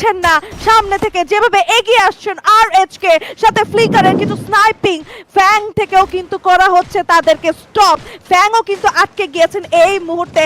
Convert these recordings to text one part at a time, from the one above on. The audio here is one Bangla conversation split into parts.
পারছেন না সামনে থেকে যেভাবে এগিয়ে আসছেন RH-কে, সাথে ফ্লিকারের কিছু স্নাইপিং ফ্যাং থেকেও কিন্তু করা হচ্ছে তাদেরকে স্টপ। ফ্যাংও কিন্তু আটকে গিয়েছেন এই মুহূর্তে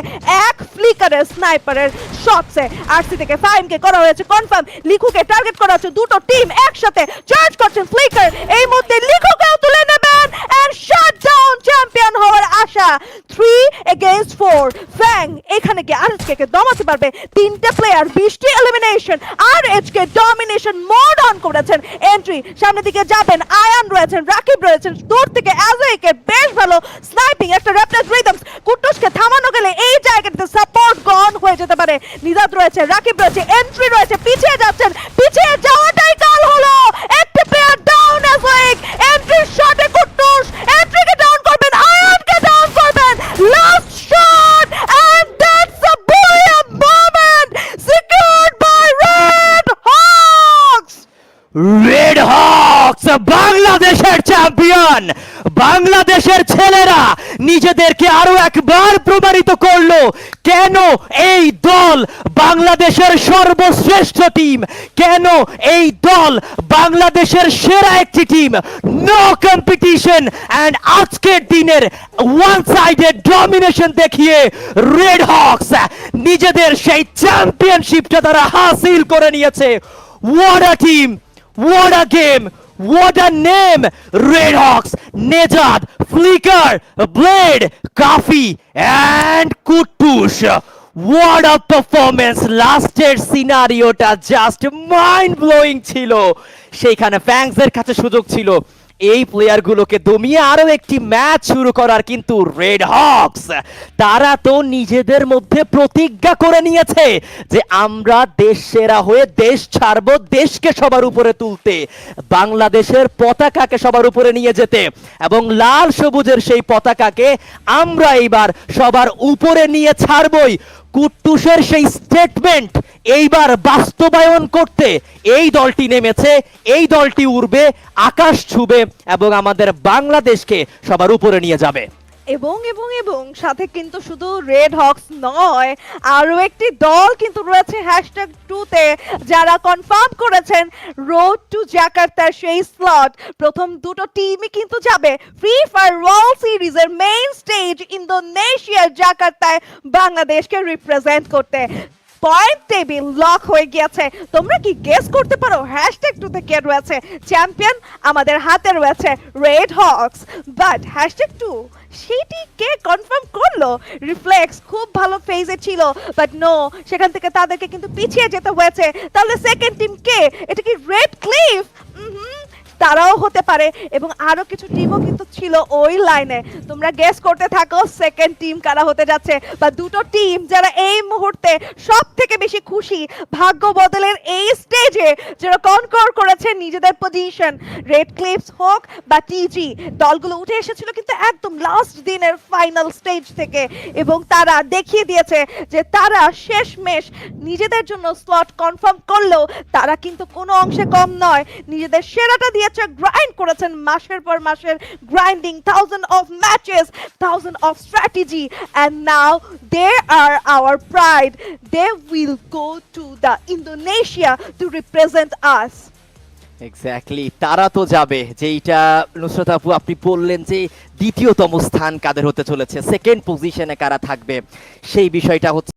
এক ফ্লিকারের স্নাইপারের শটসে। আরসি থেকে ফাইমকে করা হয়েছে কনফার্ম, লিখুকে টার্গেট করা হচ্ছে, দুটো টিম একসাথে চার্জ করছেন। ফ্লিকার এই মুহূর্তে লিখুকেও তুলে নেবেন এন্ড শাট ডাউন চ্যাম্পিয়ন হওয়ার আশা। 3 against 4 ফ্যাং এখানে কি RH-কে দমাতে পারবে? তিনটে প্লেয়ার 20টি এলিমিনেশন, RH-কে ডমিনেশন মোড অন করেছেন। এন্ট্রি সামনের দিকে যাবেন, আয়ান রয়েছেন, রাকিব রয়েছেন, দূর থেকে অ্যাজয়কে বেশ ভালো স্নাইপিং, একটা র্যাপটাস রিদমস। কুট্টুসকে থামানো গেলে এই জায়গাতে সাপোর্ট গন হয়ে যেতে পারে। নিজাত রয়েছে, রাকিব রয়েছে, এন্ট্রি রয়েছে, পিছিয়ে যাচ্ছেন, পিছিয়ে যাওয়াটাই কাল হলো। একটা প্লেয়ার ডাউন অ্যাজয়ক, এন্ট্রির শটে কুট্টুস এন্ট্রিকে ডাউন করবেন, আয়ানকে ডাউন করবেন। Last shot and that's a brilliant moment secured by Red Hawks. Red Hawks বাংলাদেশের চ্যাম্পিয়ন। বাংলাদেশের ছেলেরা নিজেদেরকে আরো একবার প্রমাণিত করলো কেন এই দল বাংলাদেশের সর্বশ্রেষ্ঠ টিম, কেন এই দল বাংলাদেশের সেরা একটি টিম। নো কম্পিটিশন অ্যান্ড আজকের দিনের ওয়ান সাইডেড ডমিনেশন দেখিয়ে রেড হকস নিজেদের সেই চ্যাম্পিয়নশিপটা তারা হাসিল করে নিয়েছে। What a team! What a game! What a name! Red Hawks, Nejad, Flicker, Blade, Kafi, and Kuttush. What a performance! লাস্টের সিনারিওটা জাস্ট মাইন্ড ব্লোয়িং ছিল। সেইখানে ফ্যাংসের কাছে সুযোগ ছিল এই প্লেয়ারগুলোকে দমিয়ে আরো একটি ম্যাচ শুরু করার, কিন্তু রেড হকস তারা তো নিজেদের মধ্যে প্রতিজ্ঞা করে নিয়েছে যে আমরা দেশ সেরা হয়ে দেশ ছাড়বো, দেশকে সবার উপরে তুলতে, বাংলাদেশের পতাকাকে সবার উপরে নিয়ে যেতে, এবং লাল সবুজের সেই পতাকাকে আমরা এইবার সবার উপরে নিয়ে ছাড়বই। কুট্টুসের সেই স্টেটমেন্ট এইবার বাস্তবায়ন করতে এই দলটি নেমেছে, এই দলটি উড়বে, আকাশ ছুবে এবং আমাদের বাংলাদেশকে সবার উপরে নিয়ে যাবে। এবং এবং এবং সাথে কিন্তু শুধু রেড হকস নয়, আরো একটি দল কিন্তু রয়েছে #2-তে যারা কনফার্ম করেছেন রোড টু জাকার্তার সেই স্লট। প্রথম দুটো টিমই কিন্তু যাবে ফ্রি ফায়ার ওয়ার্ল্ড সিরিজের মেইন স্টেজ ইন্দোনেশিয়ার জাকার্তায় বাংলাদেশকে রিপ্রেজেন্ট করতে। পয়েন্ট টেবিল লক হয়ে গিয়েছে। তোমরা কি গেস করতে পারো #2-তে কে রয়েছে? চ্যাম্পিয়ন আমাদের হাতে রয়েছে রেড হকস, বাট #2 সেটি কে কনফার্ম করলো? রিফ্লেক্স খুব ভালো ফেজে ছিল, বাট নো, সেখান থেকে তাদেরকে কিন্তু পিছিয়ে যেতে হয়েছে। তাহলে সেকেন্ড টিম কে? এটা কি রেড ক্লিফ? তারাও হতে পারে, এবং আরো কিছু টিমও কিন্তু ছিল ওই লাইনে। তোমরা গেস করতে থাকো সেকেন্ড টিম কারা হতে যাচ্ছে, বা দুটো টিম যারা এই মুহূর্তে সব থেকে বেশি খুশি ভাগ্য বদলের এই স্টেজে, যারা কনকর করেছে নিজেদের পজিশন। রেড ক্লিপস হোক বা টিজি, দলগুলো উঠে এসেছিল কিন্তু একদম লাস্ট দিনের ফাইনাল স্টেজ থেকে, এবং তারা দেখিয়ে দিয়েছে যে তারা শেষমেশ নিজেদের জন্য স্লট কনফার্ম করলেও তারা কিন্তু কোনো অংশে কম নয়। নিজেদের সেরাটা দিয়ে গ্রাইন্ড করেছেন, মাসের পর মাসের grinding, thousand of matches, thousand of strategy, and now they are our pride. They will go to the Indonesia to represent us. Exactly, তারা তো যাবে। যেইটা নুসরাত আপু আপনি বললেন যে দ্বিতীয়তম স্থান কাদের হতে চলেছে, সেকেন্ড পজিশনে কারা থাকবে, সেই বিষয়টা হচ্ছে